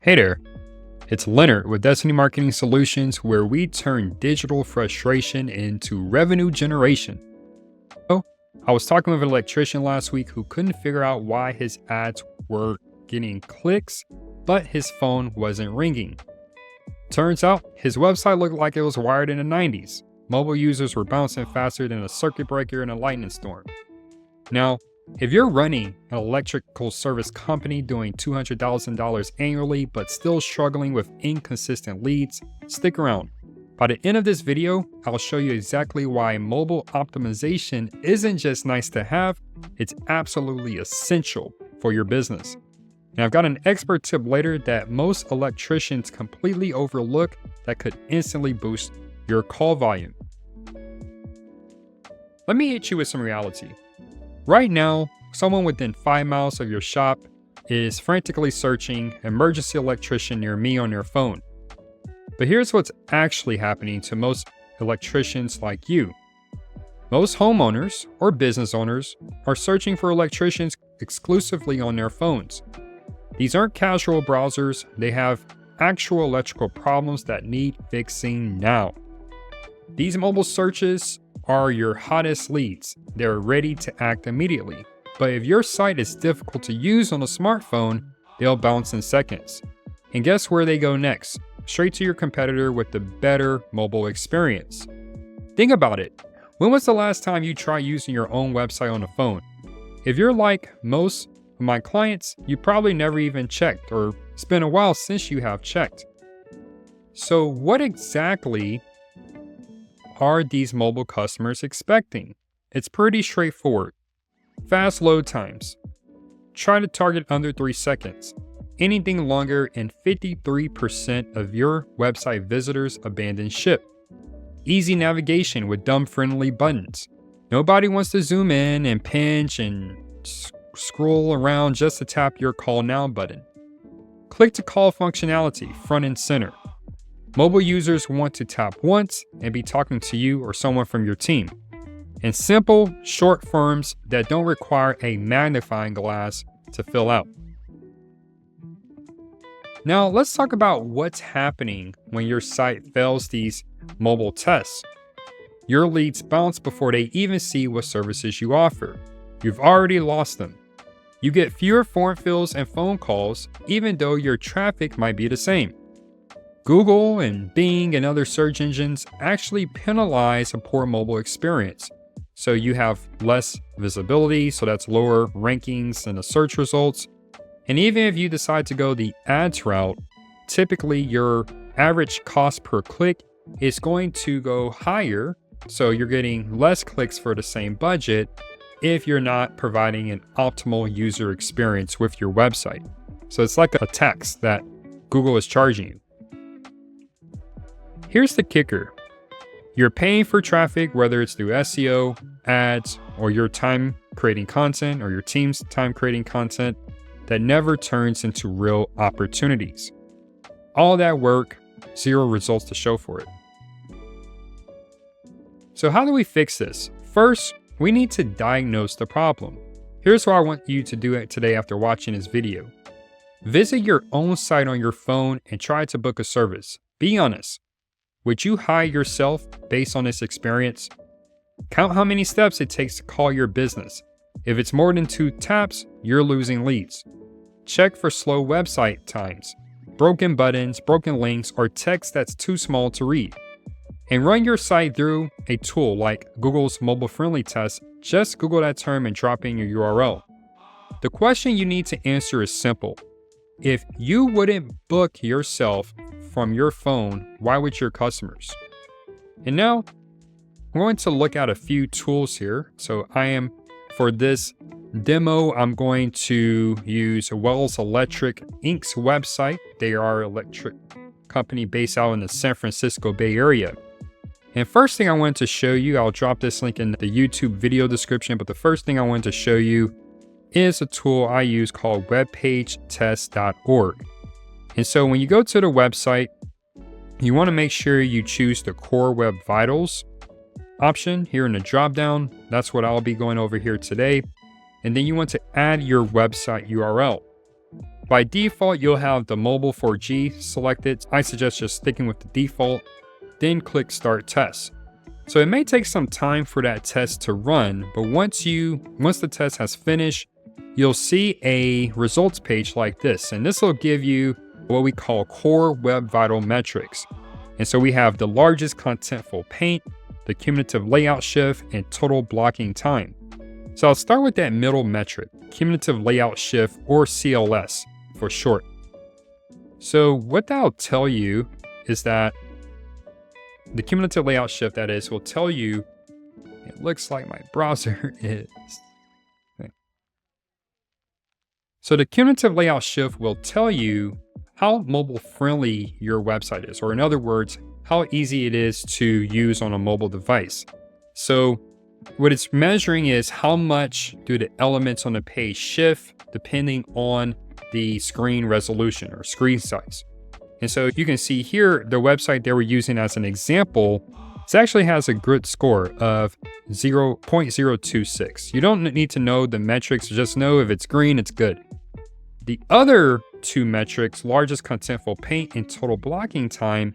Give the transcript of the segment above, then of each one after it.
Hey there, it's Leonard with Destiny Marketing Solutions, where we turn digital frustration into revenue generation. So, I was talking with an electrician last week who couldn't figure out why his ads were getting clicks, but his phone wasn't ringing. Turns out, his website looked like it was wired in the 90s. Mobile users were bouncing faster than a circuit breaker in a lightning storm. Now, if you're running an electrical service company doing $200,000 annually but still struggling with inconsistent leads, stick around. By the end of this video, I'll show you exactly why mobile optimization isn't just nice to have, it's absolutely essential for your business. And I've got an expert tip later that most electricians completely overlook that could instantly boost your call volume. Let me hit you with some reality. Right now, someone within 5 miles of your shop is frantically searching emergency electrician near me on their phone. But here's what's actually happening to most electricians like you. Most homeowners or business owners are searching for electricians exclusively on their phones. These aren't casual browsers, they have actual electrical problems that need fixing now. These mobile searches are your hottest leads. They're ready to act immediately. But if your site is difficult to use on a smartphone, they'll bounce in seconds. And guess where they go next? Straight to your competitor with the better mobile experience. Think about it. When was the last time you tried using your own website on a phone? If you're like most of my clients, you probably never even checked, or it's been a while since you have checked. So what exactly are these mobile customers expecting? It's pretty straightforward. Fast load times. Try to target under 3 seconds. Anything longer and 53% of your website visitors abandon ship. Easy navigation with dumb-friendly buttons. Nobody wants to zoom in and pinch and scroll around just to tap your call now button. Click to call functionality front and center. Mobile users want to tap once and be talking to you or someone from your team. And simple, short forms that don't require a magnifying glass to fill out. Now, let's talk about what's happening when your site fails these mobile tests. Your leads bounce before they even see what services you offer. You've already lost them. You get fewer form fills and phone calls, even though your traffic might be the same. Google and Bing and other search engines actually penalize a poor mobile experience. So you have less visibility, so that's lower rankings in the search results. And even if you decide to go the ads route, typically your average cost per click is going to go higher. So you're getting less clicks for the same budget if you're not providing an optimal user experience with your website. So it's like a tax that Google is charging you. Here's the kicker. You're paying for traffic, whether it's through SEO, ads, or your time creating content or your team's time creating content that never turns into real opportunities. All that work, zero results to show for it. So how do we fix this? First, we need to diagnose the problem. Here's what I want you to do today after watching this video. Visit your own site on your phone and try to book a service. Be honest. Would you hire yourself based on this experience? Count how many steps it takes to call your business. If it's more than 2 taps, you're losing leads. Check for slow website times, broken buttons, broken links, or text that's too small to read. And run your site through a tool like Google's mobile-friendly test. Just Google that term and drop in your URL. The question you need to answer is simple. If you wouldn't book yourself from your phone, why would your customers? And now I'm going to look at a few tools here. So for this demo, I'm going to use Wells Electric Inc.'s website. They are an electric company based out in the San Francisco Bay Area. And first thing I wanted to show you, I'll drop this link in the YouTube video description, but the first thing I wanted to show you is a tool I use called webpagetest.org. And so when you go to the website, you want to make sure you choose the Core Web Vitals option here in the dropdown. That's what I'll be going over here today. And then you want to add your website URL. By default, you'll have the mobile 4G selected. I suggest just sticking with the default, then click Start Test. So it may take some time for that test to run, but once the test has finished, you'll see a results page like this, and this will give you what we call core web vital metrics. And so we have the largest contentful paint, the cumulative layout shift, and total blocking time. So I'll start with that middle metric, cumulative layout shift, or CLS for short. So what that'll tell you is that the cumulative layout shift, that is, will tell you, it looks like my browser is. So the cumulative layout shift will tell you how mobile friendly your website is, or in other words, how easy it is to use on a mobile device. So what it's measuring is how much do the elements on the page shift depending on the screen resolution or screen size. And so you can see here, the website they were using as an example, it actually has a good score of 0.026. You don't need to know the metrics, just know if it's green, it's good. The other two metrics, largest contentful paint and total blocking time,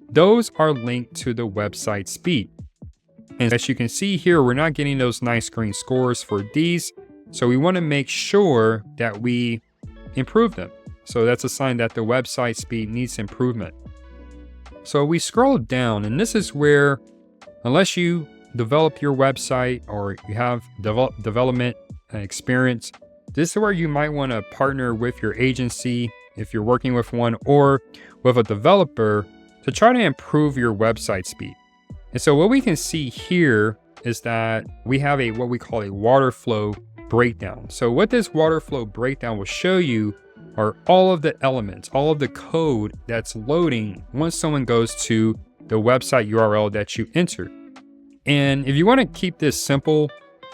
those are linked to the website speed. And as you can see here, we're not getting those nice green scores for these. So we want to make sure that we improve them. So that's a sign that the website speed needs improvement. So we scroll down, and this is where, unless you develop your website or you have development experience, this is where you might want to partner with your agency if you're working with one, or with a developer to try to improve your website speed. And so what we can see here is that we have what we call a water flow breakdown. So what this water flow breakdown will show you are all of the elements, all of the code that's loading once someone goes to the website URL that you entered. And if you want to keep this simple,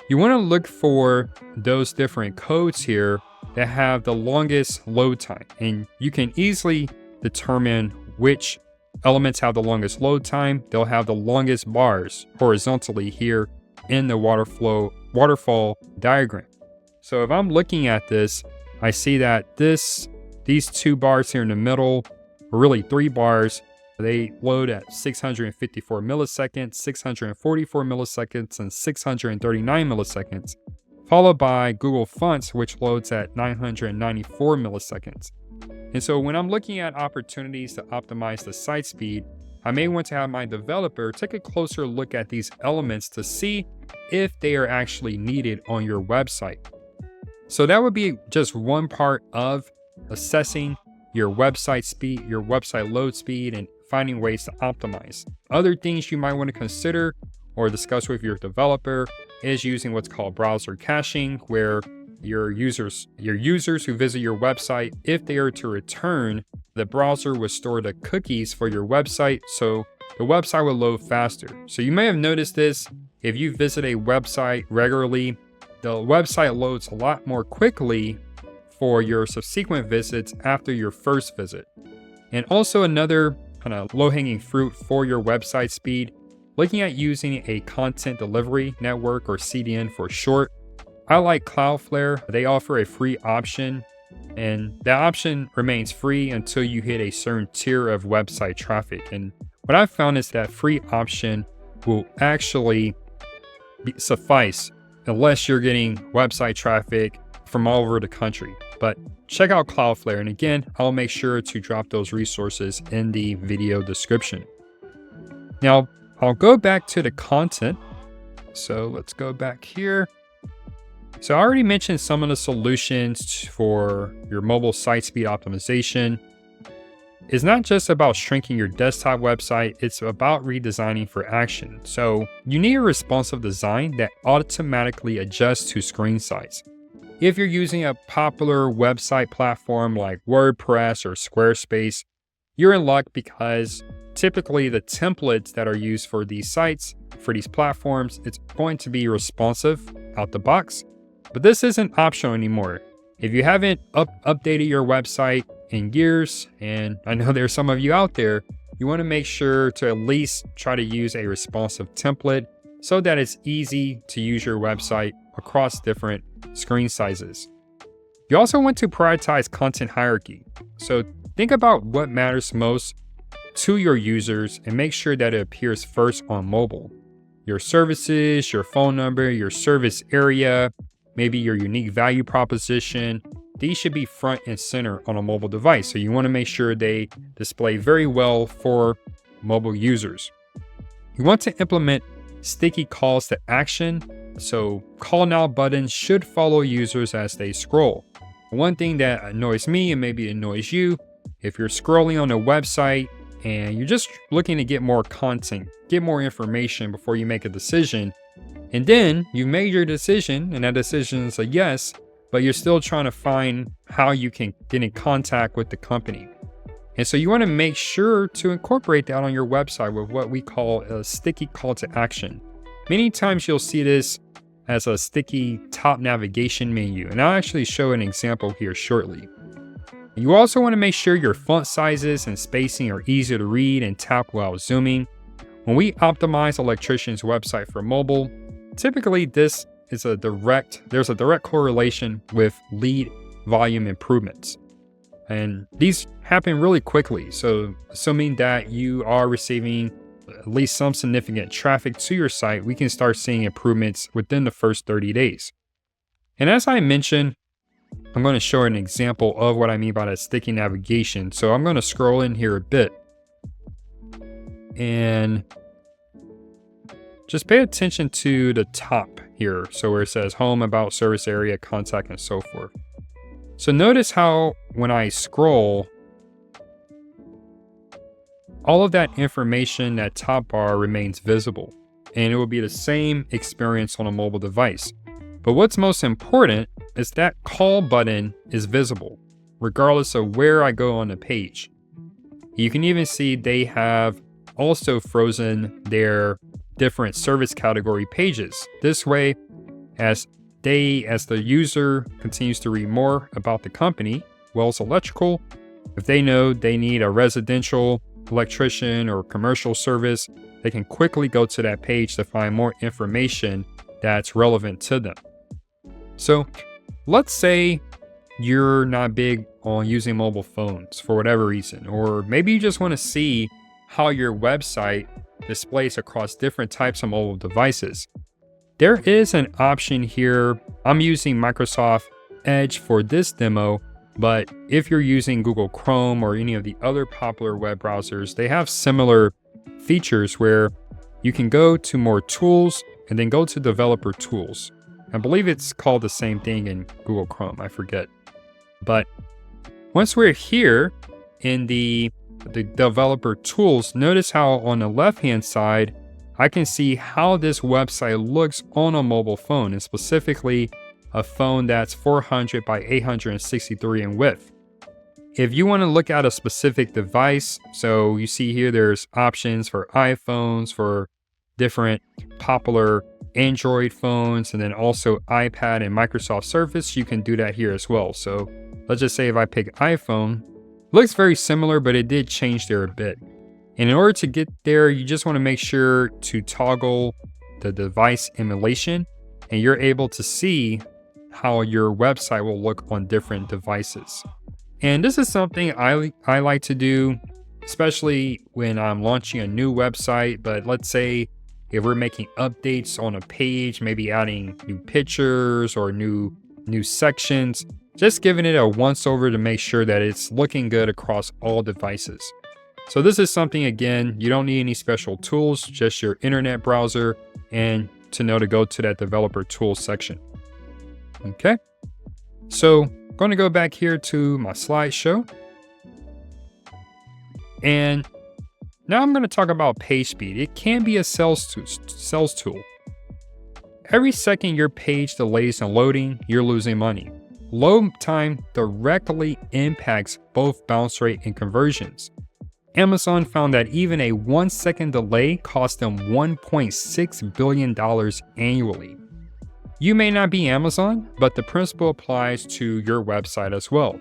you want to look for those different codes here that have the longest load time. And you can easily determine which elements have the longest load time. They'll have the longest bars horizontally here in the waterfall diagram. So if I'm looking at this, I see that these two bars here in the middle, or really 3 bars, they load at 654 milliseconds, 644 milliseconds, and 639 milliseconds, followed by Google Fonts, which loads at 994 milliseconds. And so when I'm looking at opportunities to optimize the site speed, I may want to have my developer take a closer look at these elements to see if they are actually needed on your website. So that would be just one part of assessing your website speed, your website load speed, and finding ways to optimize. Other things you might want to consider or discuss with your developer is using what's called browser caching, where your users who visit your website, if they are to return, the browser will store the cookies for your website, so the website will load faster. So you may have noticed this if you visit a website regularly, the website loads a lot more quickly for your subsequent visits after your first visit. And also another kind of low-hanging fruit for your website speed, looking at using a content delivery network, or CDN for short. I like Cloudflare. They offer a free option, and that option remains free until you hit a certain tier of website traffic. And what I've found is that free option will actually suffice unless you're getting website traffic from all over the country. But check out Cloudflare, and again, I'll make sure to drop those resources in the video description. Now, I'll go back to the content. So let's go back here. So I already mentioned some of the solutions for your mobile site speed optimization. It's not just about shrinking your desktop website, it's about redesigning for action. So you need a responsive design that automatically adjusts to screen size. If you're using a popular website platform like WordPress or Squarespace, you're in luck, because typically the templates that are used for these sites, for these platforms, it's going to be responsive out the box. But this isn't optional anymore. If you haven't updated your website in years, and I know there's some of you out there, you want to make sure to at least try to use a responsive template so that it's easy to use your website across different screen sizes. You also want to prioritize content hierarchy. So think about what matters most to your users and make sure that it appears first on mobile. Your services, your phone number, your service area, maybe your unique value proposition. These should be front and center on a mobile device. So you want to make sure they display very well for mobile users. You want to implement sticky calls to action. So call now buttons should follow users as they scroll. One thing that annoys me and maybe annoys you, if you're scrolling on a website and you're just looking to get more content, get more information before you make a decision, and then you made your decision and that decision is a yes, but you're still trying to find how you can get in contact with the company. And so you want to make sure to incorporate that on your website with what we call a sticky call to action. Many times you'll see this as a sticky top navigation menu, and I'll actually show an example here shortly. You also want to make sure your font sizes and spacing are easy to read and tap while zooming. When we optimize Electricians website for mobile, typically there's a direct correlation with lead volume improvements. And these happen really quickly. So assuming that you are receiving at least some significant traffic to your site, we can start seeing improvements within the first 30 days. And as I mentioned, I'm going to show an example of what I mean by that sticky navigation. So I'm going to scroll in here a bit and just pay attention to the top here. So where it says home, about, service area, contact, and so forth. So notice how when I scroll, all of that information, that top bar remains visible, and it will be the same experience on a mobile device. But what's most important is that call button is visible, regardless of where I go on the page. You can even see they have also frozen their different service category pages. This way, as the user continues to read more about the company, Wells Electrical, if they know they need a residential electrician or commercial service, they can quickly go to that page to find more information that's relevant to them. So let's say you're not big on using mobile phones for whatever reason, or maybe you just want to see how your website displays across different types of mobile devices. There is an option here. I'm using Microsoft Edge for this demo, but if you're using Google Chrome or any of the other popular web browsers, they have similar features where you can go to more tools and then go to developer tools. I believe it's called the same thing in Google Chrome, I forget. But once we're here in the developer tools, notice how on the left-hand side, I can see how this website looks on a mobile phone, and specifically a phone that's 400 by 863 in width. If you want to look at a specific device, so you see here there's options for iPhones, for different popular Android phones, and then also iPad and Microsoft Surface, you can do that here as well. So let's just say if I pick iPhone, looks very similar, but it did change there a bit. And in order to get there, you just want to make sure to toggle the device emulation, and you're able to see how your website will look on different devices. And this is something I like to do, especially when I'm launching a new website. But let's say if we're making updates on a page, maybe adding new pictures or new sections, just giving it a once over to make sure that it's looking good across all devices. So this is something, again, you don't need any special tools, just your internet browser and to know to go to that developer tools section. Okay, so I'm going to go back here to my slideshow. And now I'm going to talk about page speed. It can be a sales tool. Every second your page delays in loading, you're losing money. Load time directly impacts both bounce rate and conversions. Amazon found that even a 1-second delay cost them $1.6 billion annually. You may not be Amazon, but the principle applies to your website as well.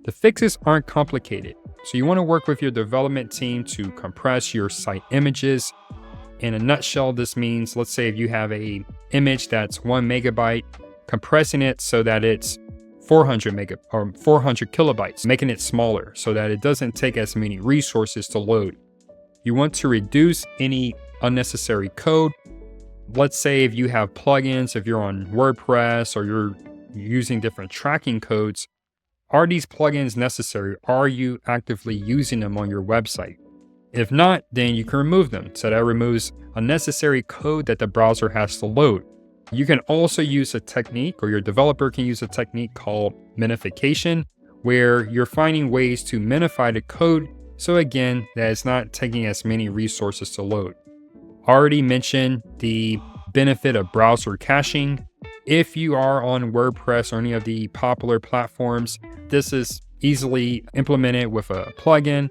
The fixes aren't complicated, so you want to work with your development team to compress your site images. In a nutshell, this means, let's say if you have an image that's 1 megabyte, compressing it so that it's 400 kilobytes, making it smaller so that it doesn't take as many resources to load. You want to reduce any unnecessary code. Let's say if you have plugins, if you're on WordPress or you're using different tracking codes, are these plugins necessary? Are you actively using them on your website? If not, then you can remove them. So that removes unnecessary code that the browser has to load. You can also use a technique, or your developer can use a technique called minification, where you're finding ways to minify the code so again, that it's not taking as many resources to load. Already mentioned the benefit of browser caching. If you are on WordPress or any of the popular platforms, this is easily implemented with a plugin.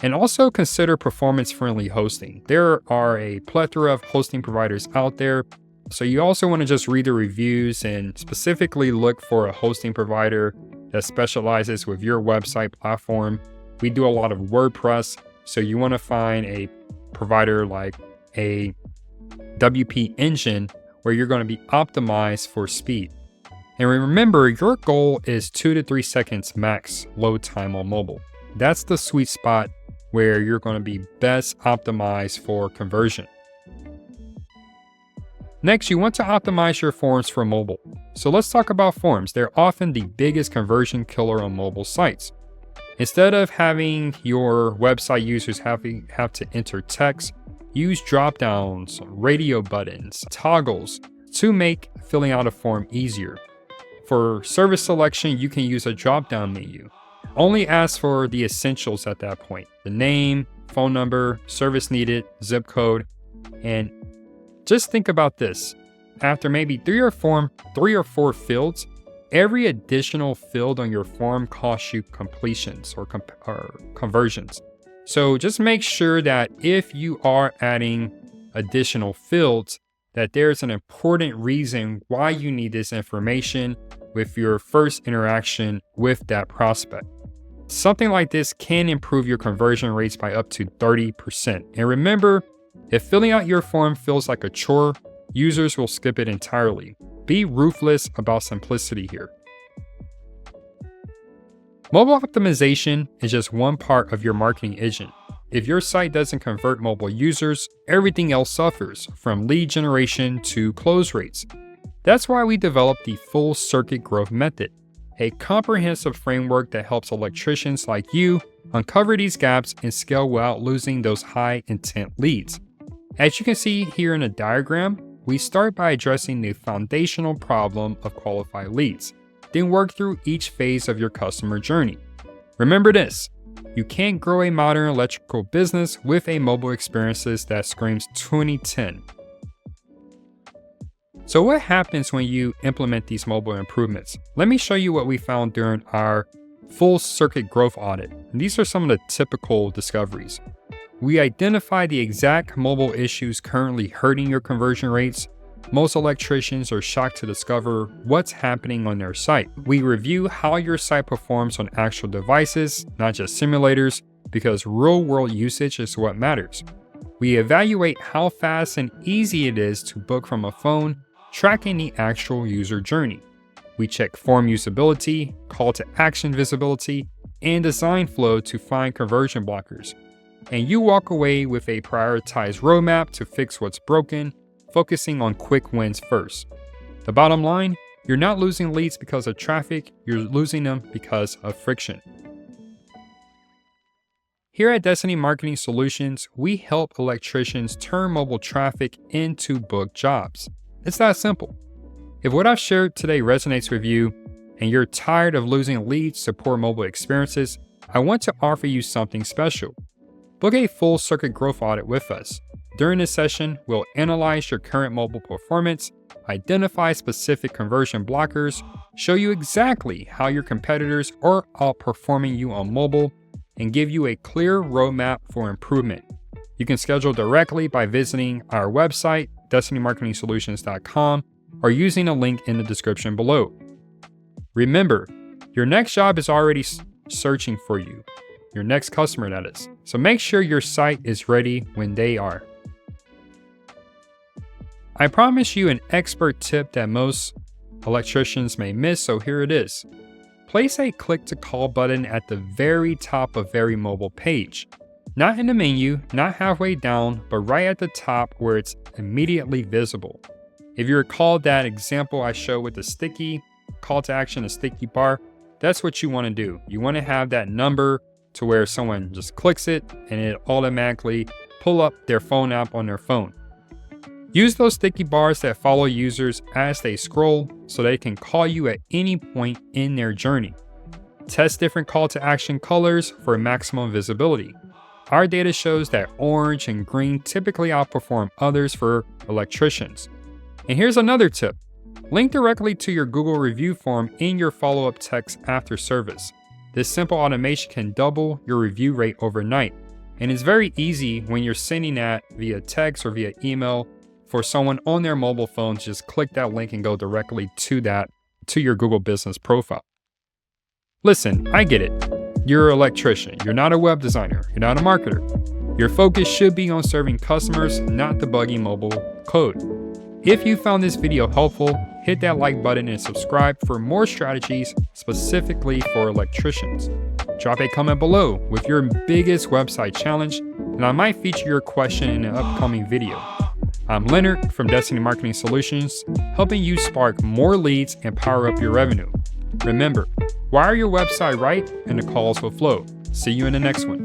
And also consider performance-friendly hosting. There are a plethora of hosting providers out there, so you also want to just read the reviews and specifically look for a hosting provider that specializes with your website platform. We do a lot of WordPress, so you want to find a provider like a WP Engine where you're going to be optimized for speed. And remember, your goal is 2 to 3 seconds max load time on mobile. That's the sweet spot where you're going to be best optimized for conversion. Next, you want to optimize your forms for mobile. So let's talk about forms. They're often the biggest conversion killer on mobile sites. Instead of having your website users have to enter text, use drop-downs, radio buttons, toggles to make filling out a form easier. For service selection, you can use a drop-down menu. Only ask for the essentials at that point: the name, phone number, service needed, zip code. And just think about this. After maybe 3 or 4 fields, every additional field on your form costs you completions or conversions. So just make sure that if you are adding additional fields, that there's an important reason why you need this information with your first interaction with that prospect. Something like this can improve your conversion rates by up to 30%. And remember, if filling out your form feels like a chore, users will skip it entirely. Be ruthless about simplicity here. Mobile optimization is just one part of your marketing engine. If your site doesn't convert mobile users, everything else suffers, from lead generation to close rates. That's why we developed the full circuit growth method, a comprehensive framework that helps electricians like you uncover these gaps and scale without losing those high intent leads. As you can see here in the diagram, we start by addressing the foundational problem of qualified leads, then work through each phase of your customer journey. Remember this: you can't grow a modern electrical business with a mobile experiences that screams 2010. So what happens when you implement these mobile improvements? Let me show you what we found during our full circuit growth audit. And these are some of the typical discoveries. We identified the exact mobile issues currently hurting your conversion rates. Most electricians are shocked to discover what's happening on their site. We review how your site performs on actual devices, not just simulators, because real-world usage is what matters. We evaluate how fast and easy it is to book from a phone, tracking the actual user journey. We check form usability, call to action visibility, and design flow to find conversion blockers. And you walk away with a prioritized roadmap to fix what's broken, focusing on quick wins first. The bottom line, you're not losing leads because of traffic, you're losing them because of friction. Here at Destiny Marketing Solutions, we help electricians turn mobile traffic into booked jobs. It's that simple. If what I've shared today resonates with you and you're tired of losing leads to poor mobile experiences, I want to offer you something special. Book a full circuit growth audit with us. During this session, we'll analyze your current mobile performance, identify specific conversion blockers, show you exactly how your competitors are outperforming you on mobile, and give you a clear roadmap for improvement. You can schedule directly by visiting our website, destinymarketingsolutions.com, or using a link in the description below. Remember, your next job is already searching for you. Your next customer, that is. So make sure your site is ready when they are. I promise you an expert tip that most electricians may miss, so here it is. place a click to call button at the very top of every mobile page. Not in the menu, not halfway down, but right at the top where it's immediately visible. If you recall that example I showed with the sticky call to action, a sticky bar, that's what you want to do. You want to have that number to where someone just clicks it and it automatically pull up their phone app on their phone. Use those sticky bars that follow users as they scroll so they can call you at any point in their journey. Test different call to action colors for maximum visibility. Our data shows that orange and green typically outperform others for electricians. And here's another tip. Link directly to your Google review form in your follow-up text after service. This simple automation can double your review rate overnight. And it's very easy when you're sending that via text or via email for someone on their mobile phone to just click that link and go directly to your Google business profile. Listen, I get it. You're an electrician. You're not a web designer. You're not a marketer. Your focus should be on serving customers, not debugging mobile code. If you found this video helpful, hit that like button and subscribe for more strategies specifically for electricians. Drop a comment below with your biggest website challenge, and I might feature your question in an upcoming video. I'm Leonard from Destiny Marketing Solutions, helping you spark more leads and power up your revenue. Remember, wire your website right and the calls will flow. See you in the next one.